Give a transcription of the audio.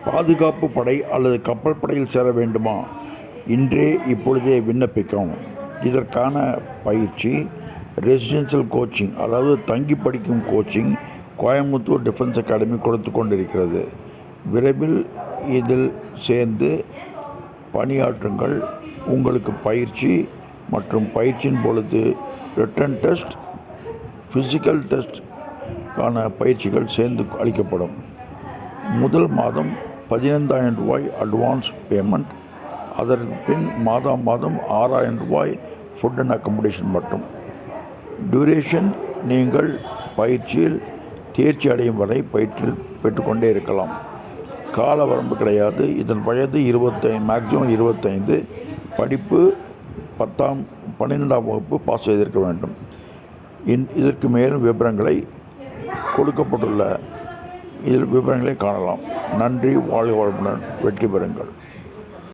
பாதுகாப்பு படை அல்லது கப்பல் படையில் சேர வேண்டுமா? இப்பொழுதே விண்ணப்பிக்கவும். இதற்கான பயிற்சி ரெசிடென்ஷியல் கோச்சிங், அதாவது தங்கி படிக்கும் கோச்சிங் கோயம்புத்தூர் டிஃபென்ஸ் அகாடமி கொடுத்து கொண்டிருக்கிறது. விரைவில் இதில் சேர்ந்து பணியாற்றுங்கள். உங்களுக்கு பயிற்சி மற்றும் பயிற்சியின் பொழுது ரிட்டன் டெஸ்ட், ஃபிசிக்கல் டெஸ்ட்கான பயிற்சிகள் சேர்ந்து அளிக்கப்படும். முதல் மாதம் 15,000 ரூபாய் அட்வான்ஸ் பேமெண்ட், அதற்கு பின் மாதம் 6,000 ரூபாய் ஃபுட் அண்ட் அக்கமடேஷன் மட்டும். டியூரேஷன் நீங்கள் பயிற்சியில் தேர்ச்சி அடையும் வரை பயிற்சியில் பெற்றுக்கொண்டே இருக்கலாம். கால வரம்பு கிடையாது. இதன் வயது 25, மேக்ஸிமம் 25. படிப்பு 12ஆம் வகுப்பு பாஸ் செய்திருக்க வேண்டும். இதற்கு மேலும் விவரங்களை கொடுக்கப்பட்டுள்ள விவரங்களை காணலாம். நன்றி. வாழ்க வளமுடன். வெற்றி பெறுங்கள்.